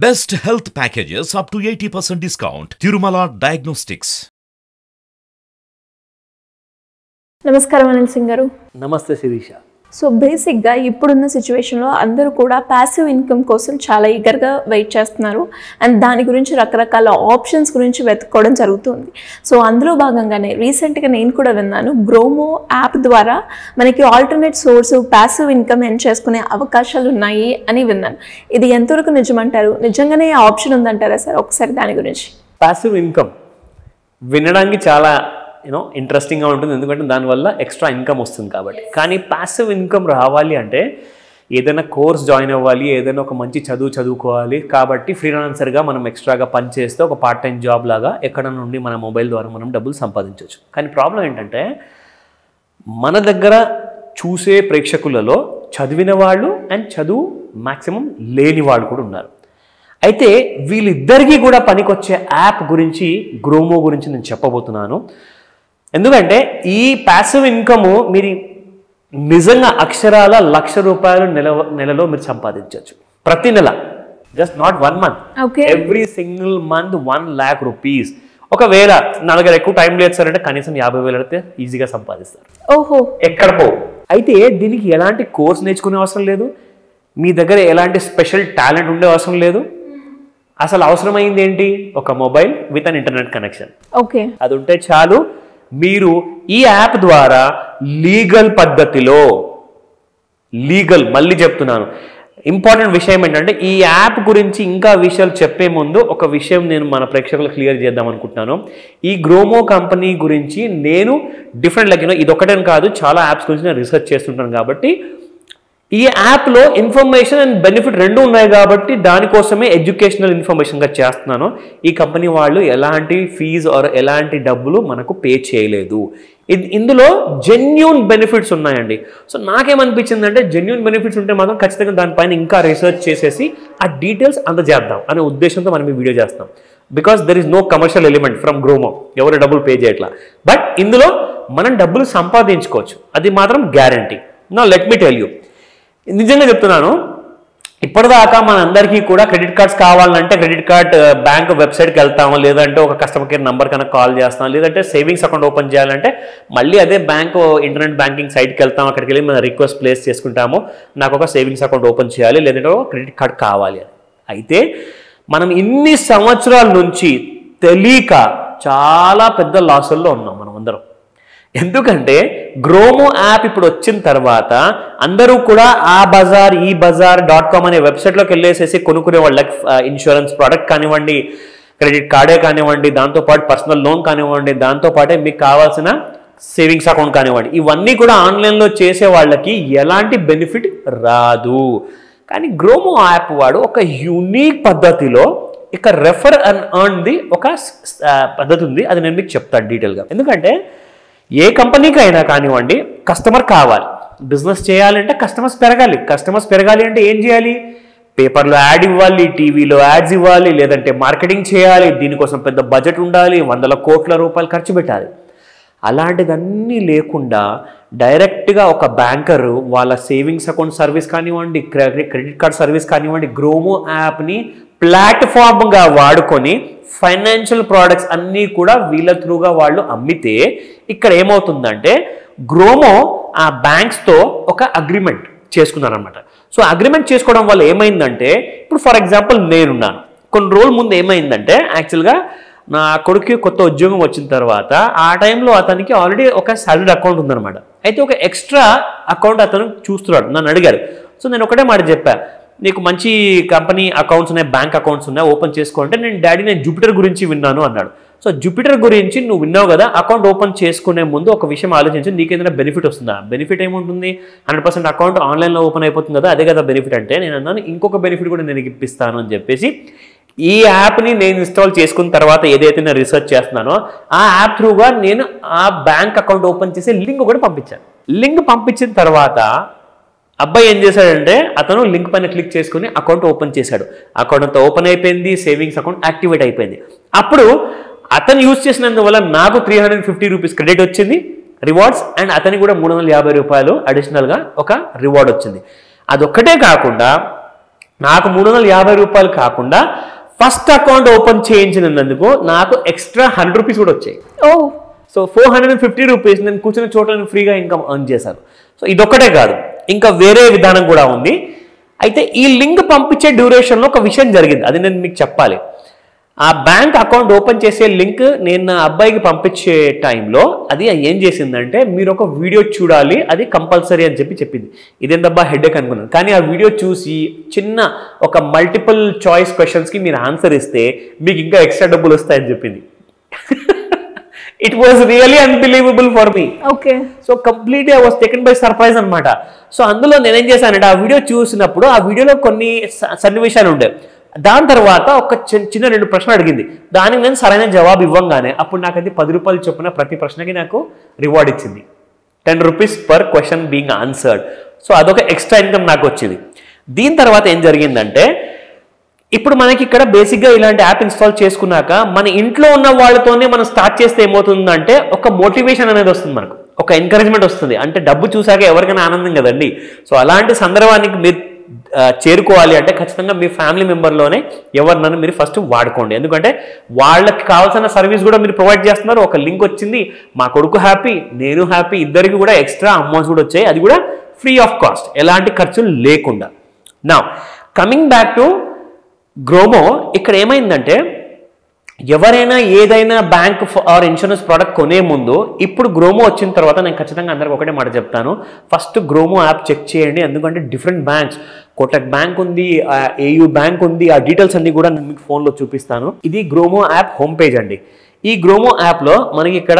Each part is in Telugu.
Best health packages up to 80% discount. Tirumala Diagnostics. నమస్కారం అనిల్ సింగ్ గారు. నమస్తే శిరీష. సో బేసిక్గా ఇప్పుడున్న సిచ్యువేషన్లో అందరూ కూడా ప్యాసివ్ ఇన్కమ్ కోసం చాలా ఈగర్గా వెయిట్ చేస్తున్నారు అండ్ దాని గురించి రకరకాల ఆప్షన్స్ గురించి వెతుక్కోవడం జరుగుతుంది. సో అందులో భాగంగానే రీసెంట్గా నేను కూడా విన్నాను, గ్రోమో యాప్ ద్వారా మనకి alternate source passive income earn చేసుకునే అవకాశాలు ఉన్నాయి అని విన్నాను. ఇది ఎంతవరకు నిజమంటారు? నిజంగానే ఆప్షన్ ఉందంటారా సార్? ఒకసారి దాని గురించి. ప్యాసివ్ ఇన్కమ్ వినడానికి చాలా ఇంట్రెస్టింగ్గా ఉంటుంది, ఎందుకంటే దానివల్ల ఎక్స్ట్రా ఇన్కమ్ వస్తుంది కాబట్టి. కానీ ప్యాసివ్ ఇన్కమ్ రావాలి అంటే ఏదైనా కోర్స్ జాయిన్ అవ్వాలి, ఏదైనా ఒక మంచి చదువుకోవాలి. కాబట్టి ఫ్రీలాన్సర్గా మనం ఎక్స్ట్రాగా పని చేస్తే ఒక పార్ట్ టైం జాబ్ లాగా ఎక్కడ నుండి మన మొబైల్ ద్వారా మనం డబ్బులు సంపాదించవచ్చు. కానీ ప్రాబ్లం ఏంటంటే మన దగ్గర చూసే ప్రేక్షకులలో చదివిన వాళ్ళు అండ్ చదువు మ్యాక్సిమం లేని వాళ్ళు కూడా ఉన్నారు. అయితే వీళ్ళిద్దరికీ కూడా పనికొచ్చే యాప్ గురించి, గ్రోమో గురించి నేను చెప్పబోతున్నాను. ఎందుకంటే ఈ ప్యాసివ్ ఇన్కమ్ మీరు నిజంగా అక్షరాల ₹1,00,000 నెలలో మీరు సంపాదించవచ్చు ప్రతి నెల. Just not 1 month, every single month ₹1,00,000. ఒకవేళ నా దగ్గర ఎక్కువ టైం లేదు సార్ అంటే కనీసం 50,000 అయితే ఈజీగా సంపాదిస్తారు. ఓహో, ఎక్కడికో. అయితే దీనికి ఎలాంటి కోర్స్ నేర్చుకునే అవసరం లేదు, మీ దగ్గర ఎలాంటి స్పెషల్ టాలెంట్ ఉండే అవసరం లేదు. అసలు అవసరమైంది ఏంటి? ఒక mobile with an internet connection. Okay, అది ఉంటే చాలు. మీరు ఈ యాప్ ద్వారా లీగల్ పద్ధతిలో, మళ్ళీ చెప్తున్నాను, ఇంపార్టెంట్ విషయం ఏంటంటే ఈ యాప్ గురించి ఇంకా విషయాలు చెప్పే ముందు ఒక విషయం నేను మన ప్రేక్షకులకు క్లియర్ చేద్దాం అనుకుంటున్నాను. ఈ గ్రోమో కంపెనీ గురించి నేను డిఫరెంట్ ఇది ఒకటేని కాదు, చాలా యాప్స్ గురించి నేను రీసెర్చ్ చేస్తుంటాను. కాబట్టి ఈ యాప్లో ఇన్ఫర్మేషన్ అండ్ బెనిఫిట్ రెండు ఉన్నాయి కాబట్టి దానికోసమే ఎడ్యుకేషనల్ ఇన్ఫర్మేషన్గా చేస్తున్నాను. ఈ కంపెనీ వాళ్ళు ఎలాంటి ఫీజు ఆర్ ఎలాంటి డబ్బులు మనకు పే చేయలేదు. ఇందులో జెన్యూన్ బెనిఫిట్స్ ఉన్నాయండి. సో నాకేమనిపించిందంటే జెన్యూన్ బెనిఫిట్స్ ఉంటే మాత్రం ఖచ్చితంగా దానిపైన ఇంకా రీసెర్చ్ చేసేసి ఆ డీటెయిల్స్ అందజేద్దాం అనే ఉద్దేశంతో మనం ఈ వీడియో చేస్తాం. Because there is no commercial element from GroMo, ఎవరు డబ్బులు పే చేయట్లా. బట్ ఇందులో మనం డబ్బులు సంపాదించుకోవచ్చు, అది మాత్రం guarantee. Now let me tell you, నిజంగా చెప్తున్నాను, ఇప్పటిదాకా మనందరికీ కూడా క్రెడిట్ కార్డ్స్ కావాలంటే క్రెడిట్ కార్డ్ బ్యాంక్ వెబ్సైట్కి వెళ్తాము, లేదంటే ఒక కస్టమర్ కేర్ నెంబర్ కన్నా కాల్ చేస్తాం, లేదంటే సేవింగ్స్ అకౌంట్ ఓపెన్ చేయాలంటే మళ్ళీ అదే బ్యాంకు ఇంటర్నెట్ బ్యాంకింగ్ సైట్కి వెళ్తాం, అక్కడికి వెళ్ళి మనం రిక్వెస్ట్ ప్లేస్ చేసుకుంటాము, నాకు ఒక సేవింగ్స్ అకౌంట్ ఓపెన్ చేయాలి, లేదంటే ఒక క్రెడిట్ కార్డ్ కావాలి అని. అయితే మనం ఇన్ని సంవత్సరాల నుంచి తెలియక చాలా పెద్ద లాసుల్లో ఉన్నాం మనం అందరం. ఎందుకంటే గ్రోమో యాప్ ఇప్పుడు వచ్చిన తర్వాత అందరూ కూడా abazar.com అనే వెబ్సైట్లోకి వెళ్ళేసేసి కొనుక్కునే వాళ్ళకి ఇన్సూరెన్స్ ప్రోడక్ట్ కానివ్వండి, క్రెడిట్ కార్డే కానివ్వండి, దాంతోపాటు పర్సనల్ లోన్ కానివ్వండి, దాంతోపాటే మీకు కావాల్సిన సేవింగ్స్ అకౌంట్ కానివ్వండి, ఇవన్నీ కూడా ఆన్లైన్లో చేసే వాళ్ళకి ఎలాంటి బెనిఫిట్ రాదు. కానీ గ్రోమో యాప్ వాడు ఒక యూనిక్ పద్ధతిలో ఇక రెఫర్ అండ్ ఎర్న్ది ఒక పద్ధతి ఉంది. అది నేను మీకు చెప్తాను డీటెయిల్గా. ఎందుకంటే ఏ కంపెనీకి అయినా కానివ్వండి కస్టమర్ కావాలి, బిజినెస్ చేయాలంటే కస్టమర్స్ పెరగాలి అంటే ఏం చేయాలి? పేపర్లో యాడ్ ఇవ్వాలి, టీవీలో యాడ్స్ ఇవ్వాలి, లేదంటే మార్కెటింగ్ చేయాలి. దీనికోసం పెద్ద బడ్జెట్ ఉండాలి, వందల కోట్ల రూపాయలు ఖర్చు పెట్టాలి. అలాంటిదన్నీ లేకుండా డైరెక్ట్గా ఒక బ్యాంకరు వాళ్ళ సేవింగ్స్ అకౌంట్ సర్వీస్ కానివ్వండి, క్రెడిట్ కార్డ్ సర్వీస్ కానివ్వండి, గ్రోమో యాప్ని ప్లాట్ఫామ్గా వాడుకొని ఫైనాన్షియల్ ప్రోడక్ట్స్ అన్నీ కూడా వీళ్ళ త్రూగా వాళ్ళు అమ్మితే ఇక్కడ ఏమవుతుందంటే గ్రోమో ఆ బ్యాంక్స్తో ఒక అగ్రిమెంట్ చేసుకున్నారనమాట. సో అగ్రిమెంట్ చేసుకోవడం వల్ల ఏమైందంటే, ఇప్పుడు ఫర్ ఎగ్జాంపుల్ నేనున్నాను, కొన్ని రోజుల ముందు ఏమైందంటే యాక్చువల్గా నా కొడుకు కొత్త ఉద్యోగం వచ్చిన తర్వాత ఆ టైంలో అతనికి ఆల్రెడీ ఒక సాలరీ అకౌంట్ ఉందన్నమాట. అయితే ఒక ఎక్స్ట్రా అకౌంట్ అతను చూస్తున్నాడు, నన్ను అడిగారు. సో నేను ఒకటే మాట చెప్పాను, నీకు మంచి కంపెనీ అకౌంట్స్ ఉన్నాయి, బ్యాంక్ అకౌంట్స్ ఉన్నాయి, ఓపెన్ చేసుకోంటే నేను జూపిటర్ గురించి విన్నాను అన్నాడు. సో జూపిటర్ గురించి నువ్వు విన్నావు కదా, అకౌంట్ ఓపెన్ చేసుకునే ముందు ఒక విషయం ఆలోచించి నీకు ఏదైనా బెనిఫిట్ వస్తుందా? బెనిఫిట్ ఏముంటుంది? 100% అకౌంట్ ఆన్లైన్లో ఓపెన్ అయిపోతుంది కదా, అదే కదా బెనిఫిట్ అంటే. నేను అన్నాను ఇంకొక బెనిఫిట్ కూడా నేను ఇప్పిస్తాను అని చెప్పేసి ఈ యాప్ని నేను ఇన్స్టాల్ చేసుకున్న తర్వాత ఏదైతే నేను రీసెర్చ్ చేస్తున్నానో ఆ యాప్ త్రూగా నేను ఆ బ్యాంక్ అకౌంట్ ఓపెన్ చేసి లింక్ కూడా పంపించాను. లింక్ పంపించిన తర్వాత అబ్బాయి ఏం చేశాడంటే అతను లింక్ పైన క్లిక్ చేసుకుని అకౌంట్ ఓపెన్ చేశాడు. అకౌంట్ అంతా ఓపెన్ అయిపోయింది, సేవింగ్స్ అకౌంట్ యాక్టివేట్ అయిపోయింది. అప్పుడు అతను యూజ్ చేసినందువల్ల నాకు ₹350 క్రెడిట్ వచ్చింది రివార్డ్స్, అండ్ అతనికి కూడా ₹350 అడిషనల్గా ఒక రివార్డ్ వచ్చింది. అదొక్కటే కాకుండా నాకు 350 రూపాయలు కాకుండా ఫస్ట్ అకౌంట్ ఓపెన్ చేయించినందుకు నాకు ఎక్స్ట్రా 100 రూపీస్ కూడా వచ్చాయి. సో 450 రూపీస్ నేను కూర్చున్న చోట ఫ్రీగా ఇన్కమ్ ఎర్న్ చేశాను. సో ఇదొక్కటే కాదు, ఇంకా వేరే విధానం కూడా ఉంది. అయితే ఈ లింక్ పంపించే డ్యూరేషన్లో ఒక విషయం జరిగింది, అది నేను మీకు చెప్పాలి. ఆ బ్యాంక్ అకౌంట్ ఓపెన్ చేసే లింక్ నేను నా అబ్బాయికి పంపించే టైంలో అది ఏం చేసిందంటే, మీరు ఒక వీడియో చూడాలి, అది కంపల్సరీ అని చెప్పింది. ఇదేందబ్బా హెడేక్ అనుకున్నాను. కానీ ఆ వీడియో చూసి చిన్న ఒక మల్టిపుల్ చాయిస్ క్వశ్చన్స్కి మీరు ఆన్సర్ ఇస్తే మీకు ఇంకా ఎక్స్ట్రా డబ్బులు వస్తాయని చెప్పింది. It was really unbelievable for me. Okay. So completely I was taken by surprise అనమాట. సో అందులో నేనేం చేశానంటే, ఆ వీడియో చూసినప్పుడు ఆ వీడియోలో కొన్ని సన్నివేశాలు ఉండే. దాని తర్వాత ఒక చిన్న 2 ప్రశ్నలు అడిగింది. దానికి నేను సరైన జవాబు ఇవ్వంగానే అప్పుడు నాకు అది 10 రూపాయలు చొప్పున ప్రతి ప్రశ్నకి నాకు రివార్డ్ ఇచ్చింది. 10 rupees per question being answered. So అదొక ఎక్స్ట్రా ఇన్కమ్ నాకు వచ్చింది. దీని తర్వాత ఏం జరిగిందంటే, ఇప్పుడు మనకి ఇక్కడ బేసిక్గా ఇలాంటి యాప్ ఇన్స్టాల్ చేసుకున్నాక మన ఇంట్లో ఉన్న వాళ్ళతోనే మనం స్టార్ట్ చేస్తే ఏమవుతుందంటే, ఒక మోటివేషన్ అనేది వస్తుంది, మనకు ఒక ఎంకరేజ్మెంట్ వస్తుంది. అంటే డబ్బు చూసాక ఎవరికైనా ఆనందం కదండి. సో అలాంటి సందర్భానికి మీరు చేరుకోవాలి అంటే ఖచ్చితంగా మీ ఫ్యామిలీ మెంబర్లోనే ఎవరినైనా మీరు ఫస్ట్ వాడుకోండి. ఎందుకంటే వాళ్ళకి కావాల్సిన సర్వీస్ కూడా మీరు ప్రొవైడ్ చేస్తున్నారు. ఒక లింక్ వచ్చింది, మా కొడుకు హ్యాపీ, నేను హ్యాపీ, ఇద్దరికి కూడా ఎక్స్ట్రా అమౌంట్స్ కూడా వచ్చాయి, అది కూడా ఫ్రీ ఆఫ్ కాస్ట్, ఎలాంటి ఖర్చులు లేకుండా. నా కమింగ్ బ్యాక్ టు గ్రోమో, ఇక్కడ ఏమైందంటే, ఎవరైనా ఏదైనా బ్యాంక్ ఆర్ ఇన్సూరెన్స్ ప్రోడక్ట్ కొనే ముందు, ఇప్పుడు గ్రోమో వచ్చిన తర్వాత నేను ఖచ్చితంగా అందరికి ఒకటే మాట చెప్తాను, ఫస్ట్ గ్రోమో యాప్ చెక్ చేయండి. ఎందుకంటే డిఫరెంట్ బ్యాంక్స్, కోటక్ బ్యాంక్ ఉంది, ఏయూ బ్యాంక్ ఉంది, ఆ డీటెయిల్స్ అన్ని కూడా నేను మీకు ఫోన్లో చూపిస్తాను. ఇది గ్రోమో యాప్ హోమ్ పేజ్ అండి. ఈ గ్రోమో యాప్లో మనకి ఇక్కడ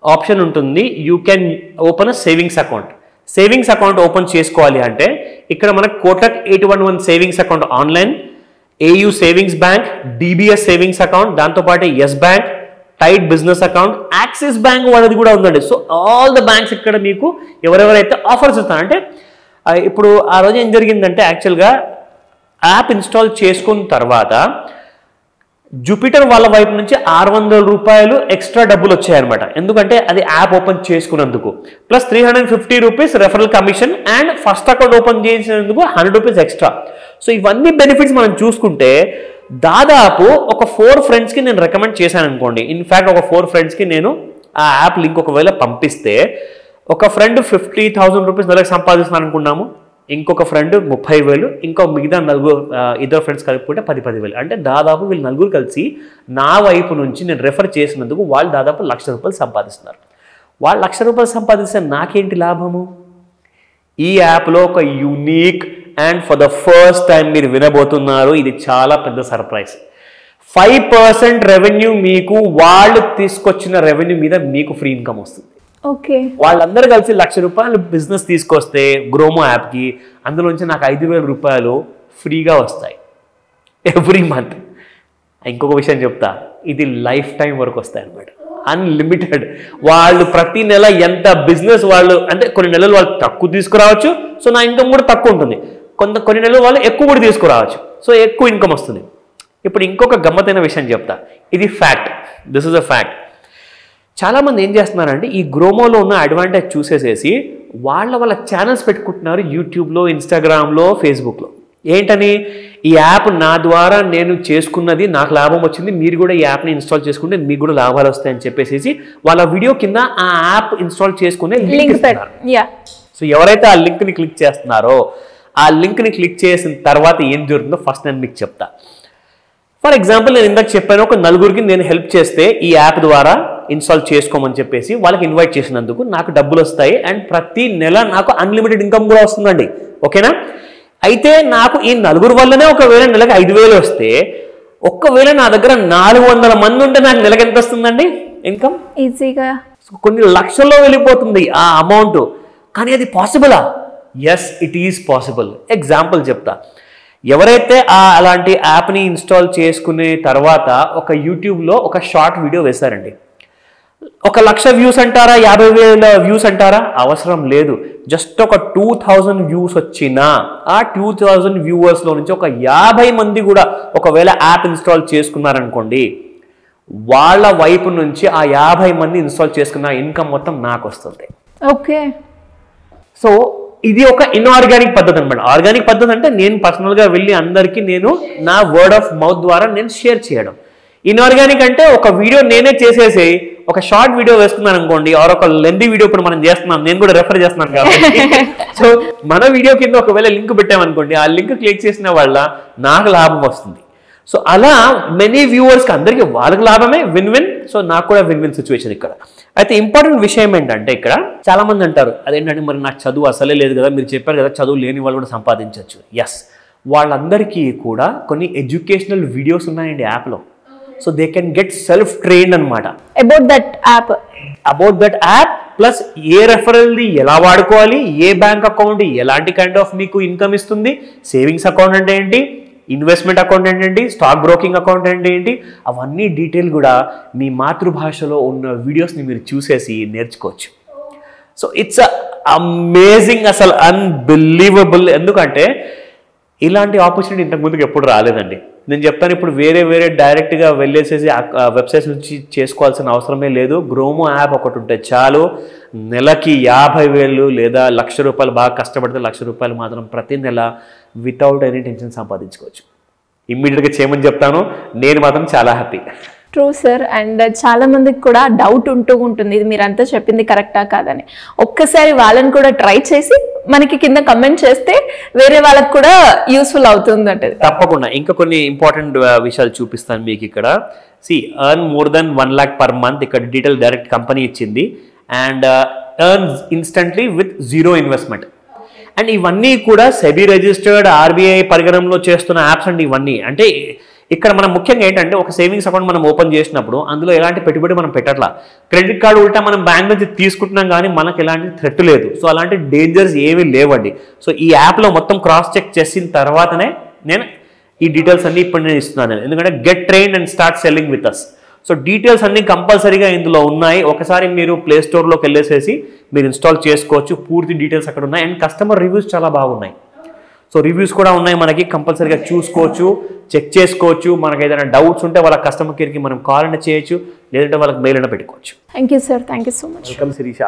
ఆప్షన్ ఉంటుంది, you can open a savings account. Savings account open చేసుకోవాలి అంటే ఇక్కడ మనకు Kotak 811 savings account online, AU savings bank, DBS savings account, దాంతోపాటు Yes Bank, Tide business account, Axis Bank వాళ్ళది కూడా ఉందండి. సో ఆల్ ద బ్యాంక్స్ ఇక్కడ మీకు ఎవరెవరైతే ఆఫర్స్ ఇస్తారంటే, ఇప్పుడు ఆ రోజు ఏం జరిగిందంటే, యాక్చువల్గా యాప్ ఇన్స్టాల్ చేసుకున్న తర్వాత జూపిటర్ వాళ్ళ వైపు నుంచి 600 రూపాయలు ఎక్స్ట్రా డబ్బులు వచ్చాయన్నమాట. ఎందుకంటే అది యాప్ ఓపెన్ చేసుకున్నందుకు, plus 350 rupees referral commission, and first account open చేసినందుకు 100 రూపీస్ ఎక్స్ట్రా. సో ఇవన్నీ బెనిఫిట్స్ మనం చూసుకుంటే దాదాపు ఒక 4 ఫ్రెండ్స్కి నేను రికమెండ్ చేశాను అనుకోండి. ఇన్ఫ్యాక్ట్ ఒక 4 ఫ్రెండ్స్కి నేను ఆ యాప్ లింక్ ఒకవేళ పంపిస్తే, ఒక ఫ్రెండ్ 50,000 రూపీస్ నెలకు సంపాదిస్తున్నాను అనుకున్నాము, ఇంకొక ఫ్రెండ్ 30,000, ఇంకో మిగతా ఇద్దరు ఫ్రెండ్స్ కలుపుకుంటే 10,000. అంటే దాదాపు వీళ్ళు నలుగురు కలిసి నా వైపు నుంచి నేను రెఫర్ చేసినందుకు వాళ్ళు దాదాపు 1,00,000 రూపాయలు సంపాదిస్తున్నారు. వాళ్ళు 1,00,000 రూపాయలు సంపాదిస్తే నాకేంటి లాభము? ఈ యాప్లో ఒక unique and for the first time మీరు వినబోతున్నారు, ఇది చాలా పెద్ద సర్ప్రైజ్. 5% రెవెన్యూ మీకు వాళ్ళు తీసుకొచ్చిన రెవెన్యూ మీద మీకు ఫ్రీ ఇన్కమ్ వస్తుంది. ఓకే. వాళ్ళందరూ కలిసి 1,00,000 రూపాయలు బిజినెస్ తీసుకొస్తే గ్రోమో యాప్కి, అందులోంచి నాకు 5,000 రూపాయలు ఫ్రీగా వస్తాయి ఎవ్రీ మంత్. ఇంకొక విషయం చెప్తా, ఇది లైఫ్ టైం వరకు వస్తాయి అన్నమాట, అన్లిమిటెడ్. వాళ్ళు ప్రతి నెల ఎంత బిజినెస్ వాళ్ళు, అంటే కొన్ని నెలలు వాళ్ళు తక్కువ తీసుకురావచ్చు, సో నా ఇన్కమ్ కూడా తక్కువ ఉంటుంది. కొన్ని నెలలు వాళ్ళు ఎక్కువ కూడా తీసుకురావచ్చు, సో ఎక్కువ ఇన్కమ్ వస్తుంది. ఇప్పుడు ఇంకొక గమ్మతైన విషయం చెప్తా, ఇది fact, this is a fact. చాలామంది ఏం చేస్తున్నారంటే, ఈ గ్రోమోలో ఉన్న అడ్వాంటేజ్ చూసేసేసి వాళ్ళ ఛానల్స్ పెట్టుకుంటున్నారు యూట్యూబ్లో, ఇన్స్టాగ్రామ్లో, ఫేస్బుక్లో. ఏంటని, ఈ యాప్ నా ద్వారా నేను చేసుకున్నది, నాకు లాభం వచ్చింది, మీరు కూడా ఈ యాప్ని ఇన్స్టాల్ చేసుకుంటే మీకు కూడా లాభాలు వస్తాయని చెప్పేసి వాళ్ళ వీడియో కింద ఆ యాప్ ఇన్స్టాల్ చేసుకునే లింక్ ఇస్తున్నారు. సో ఎవరైతే ఆ లింక్ని క్లిక్ చేస్తున్నారో, ఆ లింక్ని క్లిక్ చేసిన తర్వాత ఏం జరుగుతుందో ఫస్ట్ నేను మీకు చెప్తా. ఫర్ ఎగ్జాంపుల్, నేను ఇందాక చెప్పాను, ఒక 4గురికి నేను హెల్ప్ చేస్తే ఈ యాప్ ద్వారా ఇన్స్టాల్ చేసుకోమని చెప్పేసి వాళ్ళకి ఇన్వైట్ చేసినందుకు నాకు డబ్బులు వస్తాయి, అండ్ ప్రతి నెల నాకు అన్లిమిటెడ్ ఇన్కమ్ కూడా వస్తుందండి. ఓకేనా? అయితే నాకు ఈ 4 వల్లనే ఒకవేళ నెలకు 5,000 వస్తే, ఒక్కవేళ నా దగ్గర 400 మంది ఉంటే నాకు నెలకు ఎంత వస్తుందండి ఇన్కమ్? ఈజీగా కొన్ని లక్షల్లో వెళ్ళిపోతుంది ఆ అమౌంట్. కానీ అది పాసిబులా? Yes, it is possible. Example చెప్తా. ఎవరైతే అలాంటి యాప్ని ఇన్స్టాల్ చేసుకునే తర్వాత ఒక యూట్యూబ్లో ఒక షార్ట్ వీడియో వేశారండి, 1,00,000 వ్యూస్ అంటారా, 50,000 వ్యూస్ అంటారా? అవసరం లేదు. జస్ట్ ఒక 2,000 వ్యూస్ వచ్చినా, ఆ 2,000 వ్యూవర్స్లో నుంచి ఒక 50 మంది కూడా ఒకవేళ యాప్ ఇన్స్టాల్ చేసుకున్నారనుకోండి, వాళ్ళ వైపు నుంచి ఆ 50 మంది ఇన్స్టాల్ చేసుకున్న ఇన్కమ్ మొత్తం నాకు వస్తుంది. ఓకే. సో ఇది ఒక ఇన్ఆర్గానిక్ పద్ధతి అనమాట. ఆర్గానిక్ పద్ధతి అంటే నేను పర్సనల్గా వెళ్ళి అందరికీ నేను నా వర్డ్ ఆఫ్ మౌత్ ద్వారా నేను షేర్ చేయడం. ఇన్ఆర్గానిక్ అంటే ఒక వీడియో నేనే చేసేసి ఒక షార్ట్ వీడియో వేస్తున్నాను అనుకోండి, ఆర్ ఒక లెంతీ వీడియో ఇప్పుడు మనం చేస్తున్నాం, నేను కూడా రెఫర్ చేస్తున్నాను కాబట్టి సో మన వీడియో కింద ఒకవేళ లింక్ పెట్టామనుకోండి, ఆ లింక్ క్లిక్ చేసిన వల్ల నాకు లాభం వస్తుంది. సో అలా మెనీ వ్యూవర్స్కి అందరికీ వాళ్ళకి లాభమే, విన్ విన్. సో నాకు కూడా విన్ విన్ సిచ్యువేషన్ ఇక్కడ. అయితే ఇంపార్టెంట్ విషయం ఏంటంటే ఇక్కడ చాలా మంది అంటారు అదేంటంటే మరి నాకు చదువు అసలే లేదు కదా, మీరు చెప్పారు కదా చదువు లేని వాళ్ళు కూడా సంపాదించవచ్చు. ఎస్, వాళ్ళందరికీ కూడా కొన్ని ఎడ్యుకేషనల్ వీడియోస్ ఉన్నాయండి యాప్లో. So they can get self trained అనమాట అబౌట్ దట్ యాప్. ప్లస్ ఏ రెఫరల్ది ఎలా వాడుకోవాలి, ఏ బ్యాంక్ అకౌంట్ ఎలాంటి కైండ్ ఆఫ్ మీకు ఇన్కమ్ ఇస్తుంది, సేవింగ్స్ అకౌంట్ అంటే ఏంటి, ఇన్వెస్ట్మెంట్ అకౌంట్ ఏంటి, స్టాక్ బ్రోకింగ్ అకౌంట్ అంటే ఏంటి, అవన్నీ డీటెయిల్ కూడా మీ మాతృభాషలో ఉన్న వీడియోస్ని మీరు చూసేసి నేర్చుకోవచ్చు. సో ఇట్స్ అమేజింగ్, అసలు అన్బిలీవబుల్. ఎందుకంటే ఇలాంటి ఆపర్చునిటీ ఇంతకుముందుకు ఎప్పుడు రాలేదండి. నేను చెప్తాను, ఇప్పుడు వేరే డైరెక్ట్గా వెళ్ళేసేసి వెబ్సైట్స్ నుంచి చేసుకోవాల్సిన అవసరమే లేదు. గ్రోమో యాప్ ఒకటి ఉంటే చాలు, నెలకి 50,000 లేదా ₹1,00,000 బాగా కష్టపడితే ₹1,00,000 మాత్రం ప్రతి నెల వితౌట్ ఎనీ టెన్షన్ సంపాదించుకోవచ్చు. ఇమ్మీడియట్గా చేయమని చెప్తాను, నేను మాత్రం చాలా హ్యాపీ. True sir. అండ్ చాలా మందికి కూడా డౌట్ ఉంటుంది, ఇది మీరంతా చెప్పింది కరెక్టా కాదని. ఒక్కసారి వాళ్ళని కూడా ట్రై చేసి మనకి కింద కమెంట్ చేస్తే వేరే వాళ్ళకి కూడా యూస్ఫుల్ అవుతుంది అంటే. తప్పకుండా ఇంకా కొన్ని ఇంపార్టెంట్ విషయాలు చూపిస్తాను మీకు ఇక్కడ. Earn more than 1 lakh per month, ఇక్కడ డీటెయిల్ డైరెక్ట్ కంపెనీ ఇచ్చింది. And earns instantly with 0 investment. And ఇవన్నీ కూడా సెబీ రిజిస్టర్డ్, ఆర్బీఐ పరిగణంలో చేస్తున్న యాప్స్ అండి ఇవన్నీ. అంటే ఇక్కడ మనం ముఖ్యంగా ఏంటంటే ఒక సేవింగ్స్ అకౌంట్ మనం ఓపెన్ చేసినప్పుడు అందులో ఎలాంటి పెట్టుబడి మనం పెట్టట్లా. క్రెడిట్ కార్డు ఉల్టా మనం బ్యాంక్ నుంచి తీసుకుంటున్నాం కానీ మనకు ఎలాంటి థ్రెట్ లేదు. సో అలాంటి డేంజర్స్ ఏమీ లేవండి. సో ఈ యాప్లో మొత్తం క్రాస్ చెక్ చేసిన తర్వాతనే నేను ఈ డీటెయిల్స్ అన్ని ఇప్పుడు నేను ఇస్తున్నాను. ఎందుకంటే get trained and start selling with us. So details అన్ని కంపల్సరీగా ఇందులో ఉన్నాయి. ఒకసారి మీరు ప్లే స్టోర్లోకి వెళ్ళేసేసి మీరు ఇన్స్టాల్ చేసుకోవచ్చు. పూర్తి డీటెయిల్స్ అక్కడ ఉన్నాయి. అండ్ కస్టమర్ రివ్యూస్ చాలా బాగున్నాయి. సో రివ్యూస్ కూడా ఉన్నాయి, మనకి కంపల్సరీగా చూసుకోవచ్చు, చెక్ చేసుకోవచ్చు. మనకి ఏదైనా డౌట్స్ ఉంటే వాళ్ళ కస్టమర్ కేర్కి మనం కాల్ అయినా చేయొచ్చు, లేదంటే వాళ్ళకి మెయిల్ అయినా పెట్టుకోవచ్చు. Thank you sir, thank you so much. Welcome Sirisha.